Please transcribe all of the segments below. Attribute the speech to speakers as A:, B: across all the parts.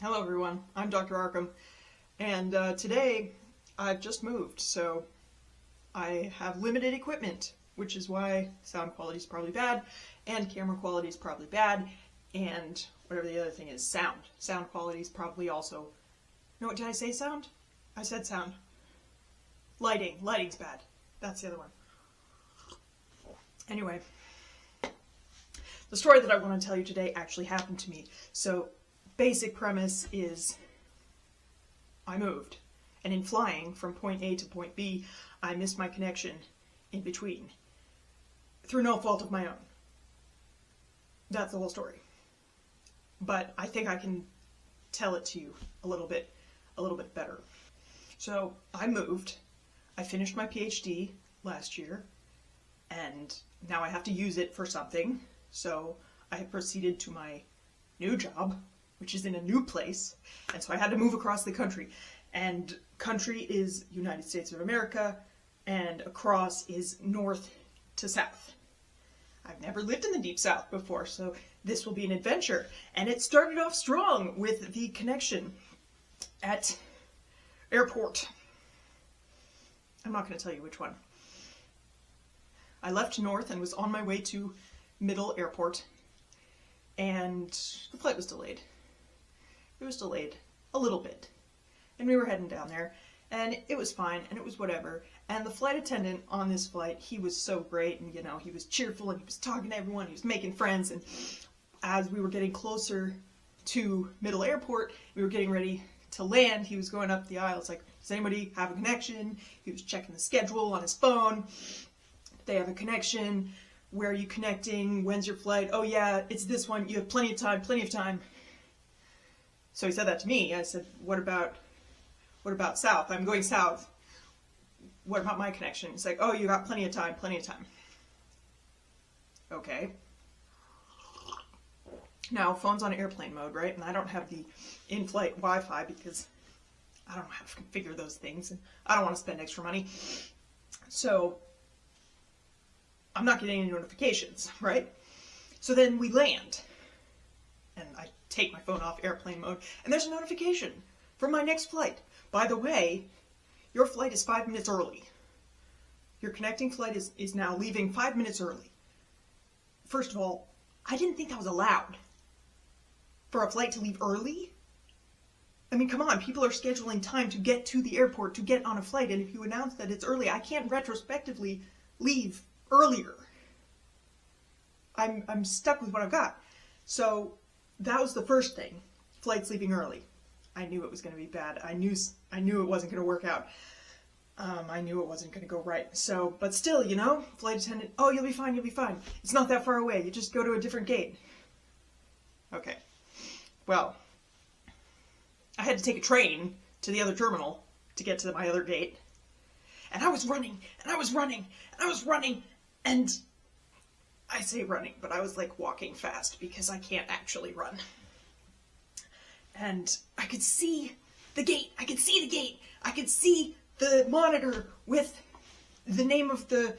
A: Hello everyone, I'm Dr. Arkham, and today I've just moved, so I have limited equipment, which is why sound quality is probably bad, and camera quality is probably bad, and whatever the other thing is, sound. Sound quality is probably also... No, what did I say, sound? I said sound. Lighting's bad. That's the other one. Anyway, the story that I want to tell you today actually happened to me, so basic premise is I moved, and in flying from point A to point B, I missed my connection in between, through no fault of my own. That's the whole story. But I think I can tell it to you a little bit better. So I moved, I finished my PhD last year, and now I have to use it for something, so I have proceeded to my new job, which is in a new place, and so I had to move across the country. And country is United States of America, and across is north to south. I've never lived in the deep south before, so this will be an adventure. And it started off strong with the connection at airport. I'm not going to tell you which one. I left north and was on my way to middle airport, and the flight was delayed. It was delayed a little bit, and we were heading down there, and it was fine, and it was whatever. And the flight attendant on this flight, he was so great, and you know, he was cheerful, and he was talking to everyone, he was making friends. And as we were getting closer to middle airport, we were getting ready to land, he was going up the aisle. It's like, does anybody have a connection? He was checking the schedule on his phone. They have a connection. Where are you connecting? When's your flight? Oh yeah, it's this one. You have plenty of time. So he said that to me. I said, what about south? I'm going south. What about my connection? He's like, oh, you got plenty of time. Okay. Now, phone's on airplane mode, right? And I don't have the in-flight Wi-Fi because I don't know how to configure those things, and I don't want to spend extra money. So I'm not getting any notifications, right? So then we land, and I take my phone off airplane mode, and there's a notification for my next flight. By the way, your flight is 5 minutes early. Your connecting flight is now leaving 5 minutes early. First of all, I didn't think that was allowed. For a flight to leave early? I mean, come on, people are scheduling time to get to the airport, to get on a flight, and if you announce that it's early, I can't retrospectively leave earlier. I'm stuck with what I've got. So that was the first thing. Flight's leaving early. I knew it was going to be bad. I knew it wasn't going to work out. I knew it wasn't going to go right. So, but still, you know, flight attendant, oh, you'll be fine. It's not that far away. You just go to a different gate. Okay. Well, I had to take a train to the other terminal to get to my other gate. And I was running, and I say running, but I was like walking fast because I can't actually run. And I could see the gate. I could see the monitor with the name of the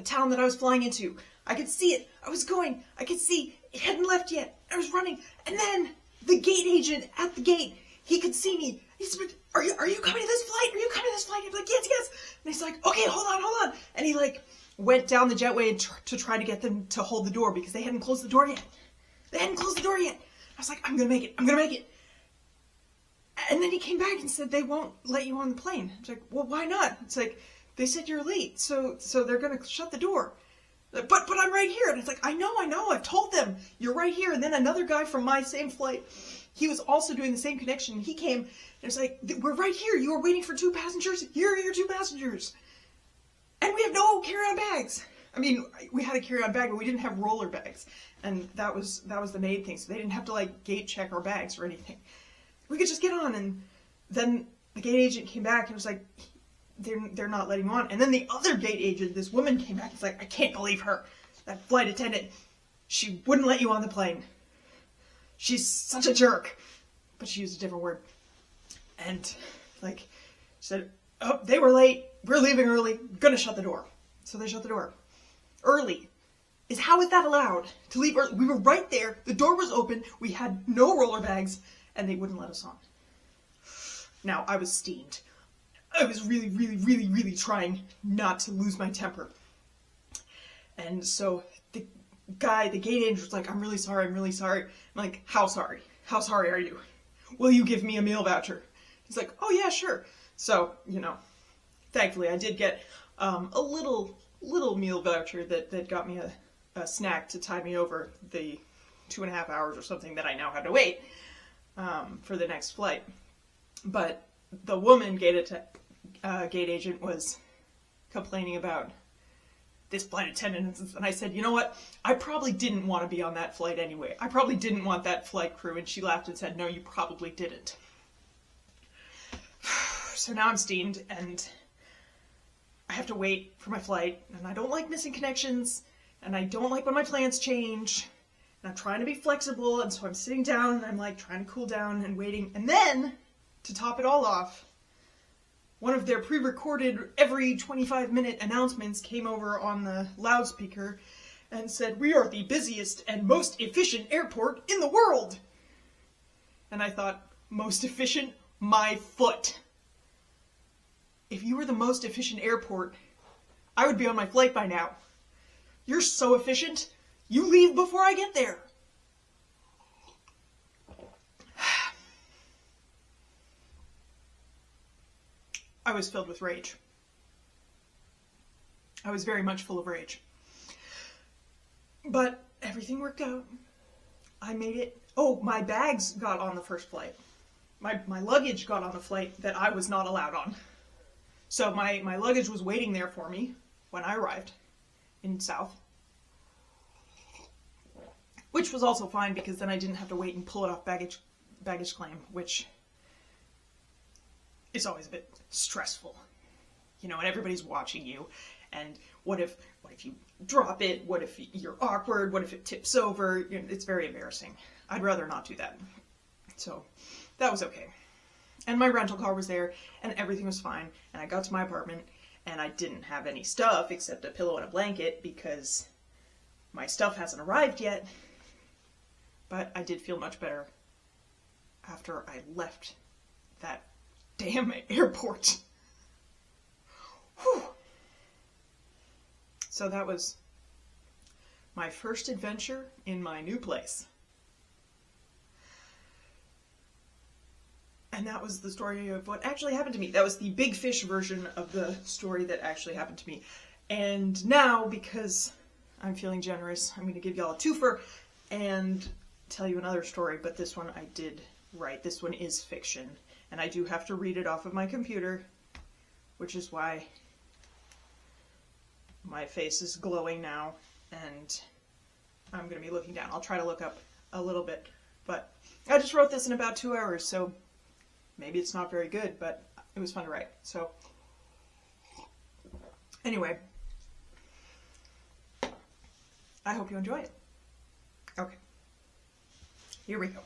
A: town that I was flying into. I could see it. I could see it hadn't left yet. I was running, and then the gate agent at the gate, he could see me. He said, are you coming to this flight? I'm like, yes. And he's like, okay, hold on. And he like went down the jetway to try to get them to hold the door because they hadn't closed the door yet. I was like, I'm gonna make it. And then he came back and said, they won't let you on the plane. I was like, well, why not? It's like, they said you're late, so they're gonna shut the door. But I'm right here. And it's like, I know, I've told them you're right here. And then another guy from my same flight, he was also doing the same connection. He came and it's like, we're right here. You were waiting for 2 passengers. Here are your 2 passengers. And we have no carry-on bags. I mean, we had a carry-on bag, but we didn't have roller bags. And that was the main thing. So they didn't have to like gate check our bags or anything. We could just get on. And then the gate agent came back and was like, they're not letting you on. And then the other gate agent, this woman came back. It's like, I can't believe her. That flight attendant, she wouldn't let you on the plane. She's such a jerk. But she used a different word. And like, said, oh, they were late. We're leaving early. Gonna shut the door. So they shut the door. Early. How is that allowed? To leave early? We were right there. The door was open. We had no roller bags. and they wouldn't let us on. Now, I was steamed. I was really, really, really, really trying not to lose my temper. And so the gate agent was like, I'm really sorry. I'm like, how sorry? How sorry are you? Will you give me a meal voucher? He's like, oh yeah, sure. So, thankfully I did get a little meal voucher that got me a snack to tide me over the 2.5 hours or something that I now had to wait for the next flight. But the woman gate agent was complaining about this flight attendant, and I said, you know what? I probably didn't want to be on that flight anyway. I probably didn't want that flight crew, and she laughed and said, no, you probably didn't. So now I'm steamed, and I have to wait for my flight, and I don't like missing connections, and I don't like when my plans change, and I'm trying to be flexible, and so I'm sitting down, and I'm like trying to cool down and waiting, and then, to top it all off, one of their pre-recorded every 25-minute announcements came over on the loudspeaker and said, we are the busiest and most efficient airport in the world. And I thought, most efficient? My foot. If you were the most efficient airport, I would be on my flight by now. You're so efficient, you leave before I get there. I was filled with rage. I was very much full of rage. But everything worked out. I made it. Oh, my bags got on the first flight. My luggage got on the flight that I was not allowed on. So my luggage was waiting there for me when I arrived in South. Which was also fine because then I didn't have to wait and pull it off baggage claim, which is always a bit stressful, and everybody's watching you, and what if you drop it, what if you're awkward, what if it tips over, it's very embarrassing. I'd rather not do that. So that was okay. And my rental car was there, and everything was fine, and I got to my apartment, and I didn't have any stuff except a pillow and a blanket because my stuff hasn't arrived yet, but I did feel much better after I left that damn airport. Whew. So that was my first adventure in my new place. And that was the story of what actually happened to me. That was the big fish version of the story that actually happened to me. And now, because I'm feeling generous, I'm going to give y'all a twofer and tell you another story, but this one I did write. This one is fiction. And I do have to read it off of my computer, which is why my face is glowing now, and I'm going to be looking down. I'll try to look up a little bit, but I just wrote this in about 2 hours, so maybe it's not very good, but it was fun to write. So, anyway, I hope you enjoy it. Okay, here we go.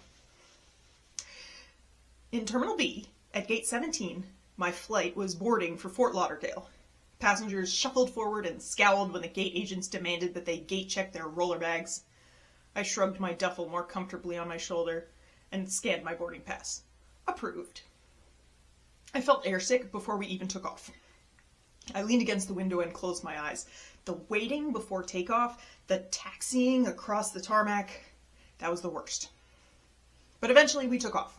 A: In Terminal B, at Gate 17, my flight was boarding for Fort Lauderdale. Passengers shuffled forward and scowled when the gate agents demanded that they gate-check their roller bags. I shrugged my duffel more comfortably on my shoulder and scanned my boarding pass. Approved. I felt airsick before we even took off. I leaned against the window and closed my eyes. The waiting before takeoff, the taxiing across the tarmac, that was the worst. But eventually we took off.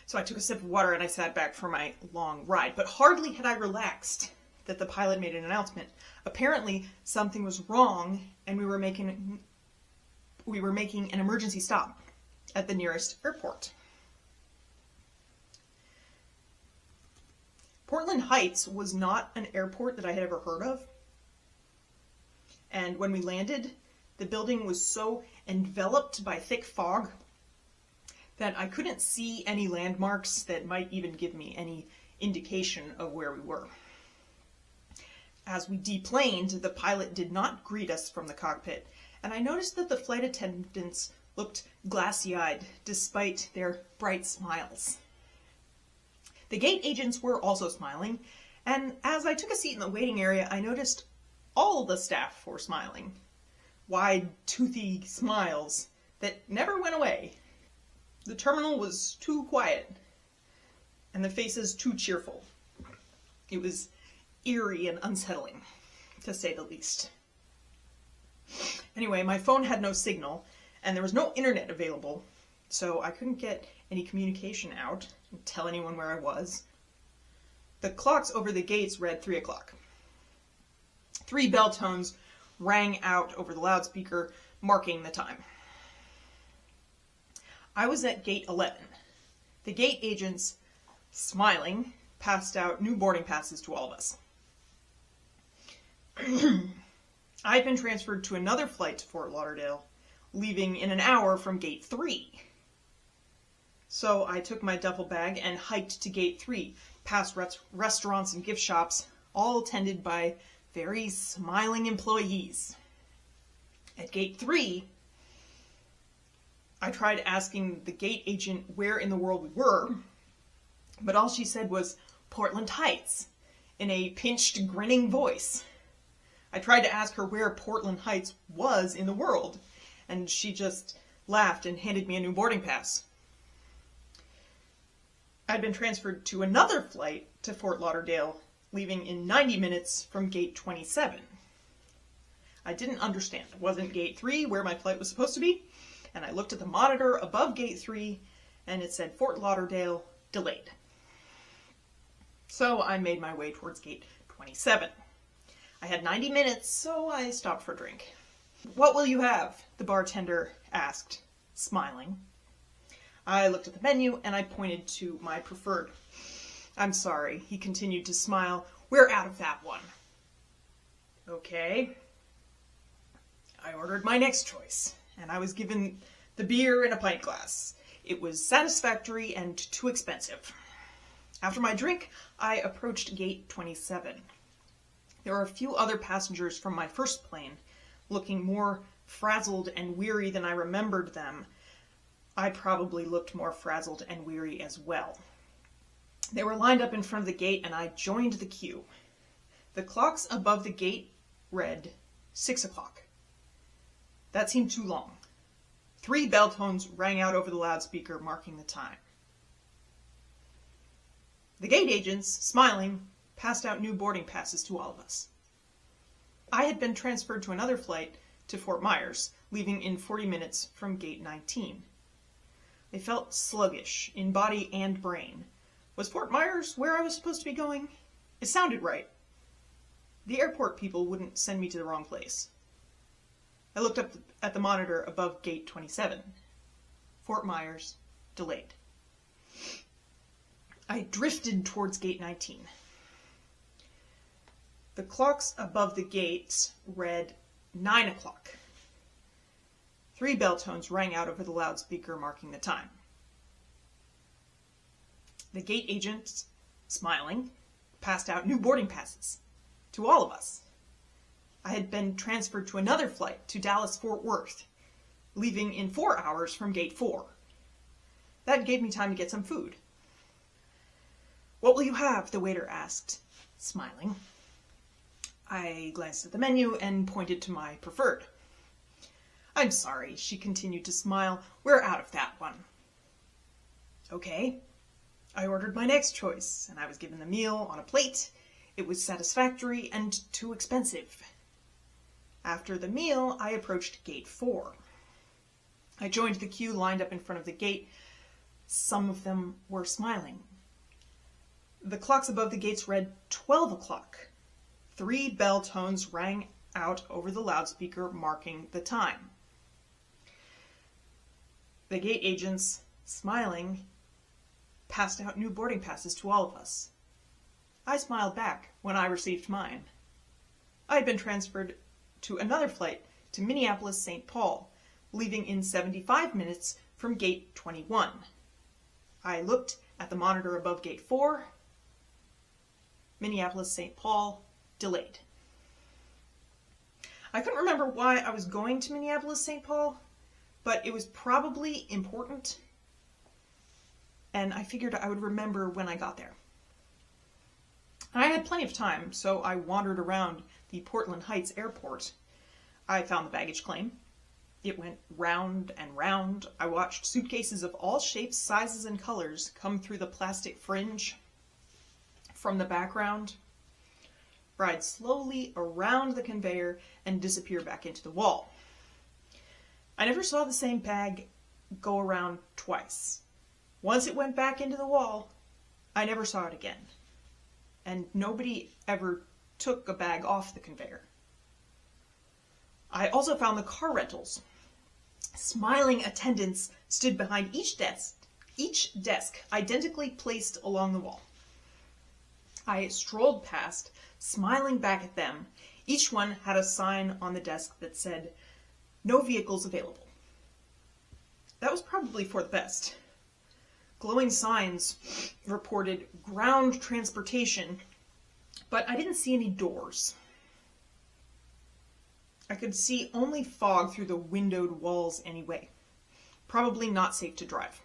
A: So I took a sip of water and I sat back for my long ride. But hardly had I relaxed that the pilot made an announcement. Apparently something was wrong and we were making an emergency stop at the nearest airport. Portland Heights was not an airport that I had ever heard of. And when we landed, the building was so enveloped by thick fog that I couldn't see any landmarks that might even give me any indication of where we were. As we deplaned, the pilot did not greet us from the cockpit, and I noticed that the flight attendants looked glassy-eyed despite their bright smiles. The gate agents were also smiling, and as I took a seat in the waiting area, I noticed all the staff were smiling. Wide, toothy smiles that never went away. The terminal was too quiet, and the faces too cheerful. It was eerie and unsettling, to say the least. Anyway, my phone had no signal, and there was no internet available, so I couldn't get any communication out and tell anyone where I was. The clocks over the gates read 3 o'clock. 3 bell tones rang out over the loudspeaker, marking the time. I was at gate 11. The gate agents, smiling, passed out new boarding passes to all of us. I had been transferred to another flight to Fort Lauderdale, leaving in an hour from gate 3. So I took my duffel bag and hiked to gate 3, past restaurants and gift shops, all attended by very smiling employees. At gate 3, I tried asking the gate agent where in the world we were, but all she said was Portland Heights, in a pinched, grinning voice. I tried to ask her where Portland Heights was in the world, and she just laughed and handed me a new boarding pass. I'd been transferred to another flight to Fort Lauderdale, leaving in 90 minutes from gate 27. I didn't understand. It wasn't gate 3 where my flight was supposed to be, and I looked at the monitor above gate 3, and it said Fort Lauderdale delayed. So I made my way towards gate 27. I had 90 minutes, so I stopped for a drink. "What will you have?" the bartender asked, smiling. I looked at the menu and I pointed to my preferred. "I'm sorry," he continued to smile. "We're out of that one." Okay. I ordered my next choice, and I was given the beer in a pint glass. It was satisfactory and too expensive. After my drink, I approached gate 27. There were a few other passengers from my first plane, looking more frazzled and weary than I remembered them. I probably looked more frazzled and weary as well. They were lined up in front of the gate, and I joined the queue. The clocks above the gate read 6 o'clock. That seemed too long. 3 bell tones rang out over the loudspeaker, marking the time. The gate agents, smiling, passed out new boarding passes to all of us. I had been transferred to another flight to Fort Myers, leaving in 40 minutes from gate 19. I felt sluggish in body and brain. Was Fort Myers where I was supposed to be going? It sounded right. The airport people wouldn't send me to the wrong place. I looked up at the monitor above gate 27. Fort Myers delayed. I drifted towards gate 19. The clocks above the gates read 9 o'clock. 3 bell tones rang out over the loudspeaker, marking the time. The gate agents, smiling, passed out new boarding passes to all of us. I had been transferred to another flight to Dallas-Fort Worth, leaving in 4 hours from gate 4. That gave me time to get some food. "What will you have?" the waiter asked, smiling. I glanced at the menu and pointed to my preferred. "I'm sorry," she continued to smile. "We're out of that one." Okay. I ordered my next choice, and I was given the meal on a plate. It was satisfactory and too expensive. After the meal, I approached gate 4. I joined the queue lined up in front of the gate. Some of them were smiling. The clocks above the gates read 12 o'clock. 3 bell tones rang out over the loudspeaker, marking the time. The gate agents, smiling, passed out new boarding passes to all of us. I smiled back when I received mine. I had been transferred to another flight to Minneapolis-St. Paul, leaving in 75 minutes from gate 21. I looked at the monitor above gate 4. Minneapolis-St. Paul delayed. I couldn't remember why I was going to Minneapolis-St. Paul, but it was probably important, and I figured I would remember when I got there. I had plenty of time, so I wandered around the Portland Heights airport. I found the baggage claim. It went round and round. I watched suitcases of all shapes, sizes, and colors come through the plastic fringe from the background, ride slowly around the conveyor, and disappear back into the wall. I never saw the same bag go around twice. Once it went back into the wall, I never saw it again. And nobody ever took a bag off the conveyor. I also found the car rentals. Smiling attendants stood behind each desk identically placed along the wall. I strolled past, smiling back at them. Each one had a sign on the desk that said, "No vehicles available." That was probably for the best. Glowing signs reported ground transportation, but I didn't see any doors. I could see only fog through the windowed walls anyway. Probably not safe to drive.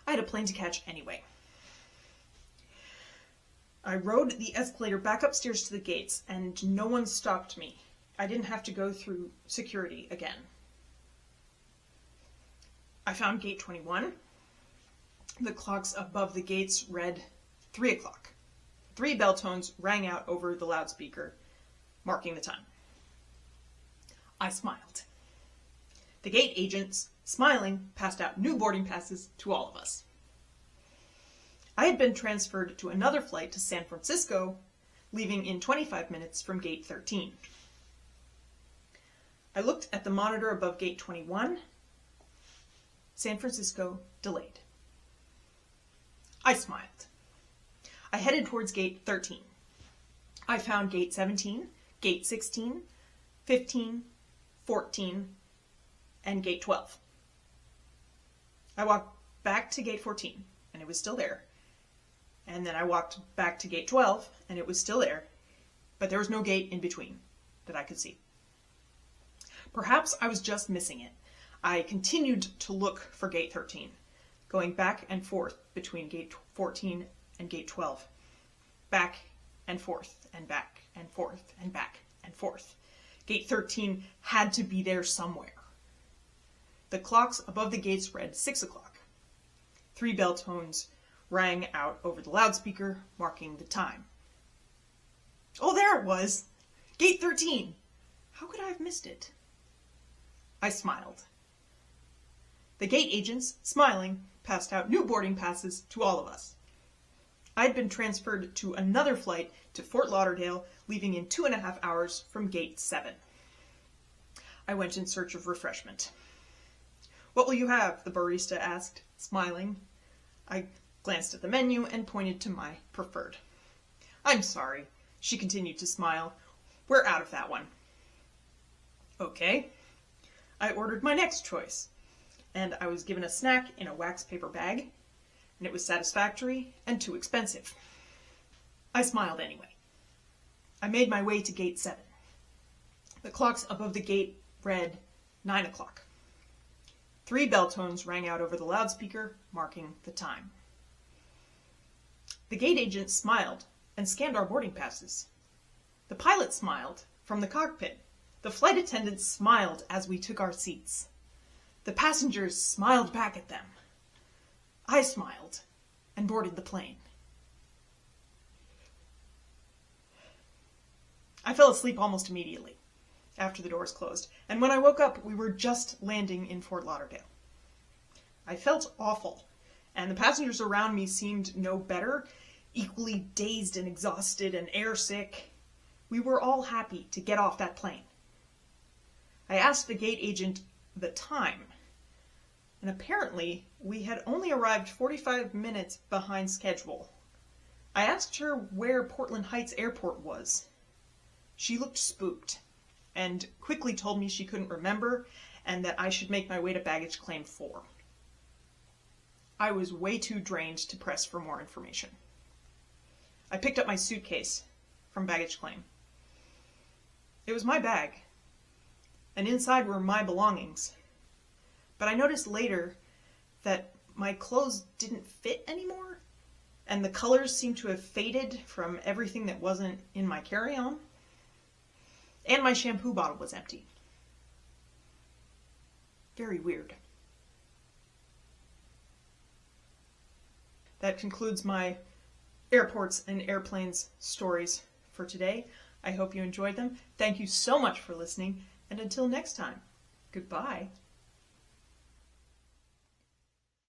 A: I had a plane to catch anyway. I rode the escalator back upstairs to the gates, and no one stopped me. I didn't have to go through security again. I found gate 21. The clocks above the gates read 3 o'clock. 3 bell tones rang out over the loudspeaker, marking the time. I smiled. The gate agents, smiling, passed out new boarding passes to all of us. I had been transferred to another flight to San Francisco, leaving in 25 minutes from gate 13. I looked at the monitor above gate 21. San Francisco delayed. I smiled. I headed towards gate 13. I found gate 17, gate 16, 15, 14, and gate 12. I walked back to gate 14, and it was still there. And then I walked back to gate 12, and it was still there, but there was no gate in between that I could see. Perhaps I was just missing it. I continued to look for gate 13, going back and forth between gate 14 and gate 12. Back and forth, and back and forth, and back and forth. Gate 13 had to be there somewhere. The clocks above the gates read 6 o'clock. 3 bell tones rang out over the loudspeaker, marking the time. Oh, there it was! Gate 13! How could I have missed it? I smiled. The gate agents, smiling, passed out new boarding passes to all of us. I had been transferred to another flight to Fort Lauderdale, leaving in 2.5 hours from gate 7. I went in search of refreshment. "What will you have?" the barista asked, smiling. I glanced at the menu and pointed to my preferred. "I'm sorry," she continued to smile. "We're out of that one." Okay. I ordered my next choice, and I was given a snack in a wax paper bag, and it was satisfactory and too expensive. I smiled anyway. I made my way to gate 7. The clocks above the gate read 9 o'clock. 3 bell tones rang out over the loudspeaker, marking the time. The gate agent smiled and scanned our boarding passes. The pilot smiled from the cockpit. The flight attendants smiled as we took our seats. The passengers smiled back at them. I smiled and boarded the plane. I fell asleep almost immediately after the doors closed, and when I woke up, we were just landing in Fort Lauderdale. I felt awful, and the passengers around me seemed no better, equally dazed and exhausted and airsick. We were all happy to get off that plane. I asked the gate agent the time, and apparently we had only arrived 45 minutes behind schedule. I asked her where Portland Heights Airport was. She looked spooked and quickly told me she couldn't remember and that I should make my way to baggage claim 4. I was way too drained to press for more information. I picked up my suitcase from baggage claim. It was my bag, and inside were my belongings. But I noticed later that my clothes didn't fit anymore, and the colors seemed to have faded from everything that wasn't in my carry-on, and my shampoo bottle was empty. Very weird. That concludes my airports and airplanes stories for today. I hope you enjoyed them. Thank you so much for listening, and until next time, goodbye.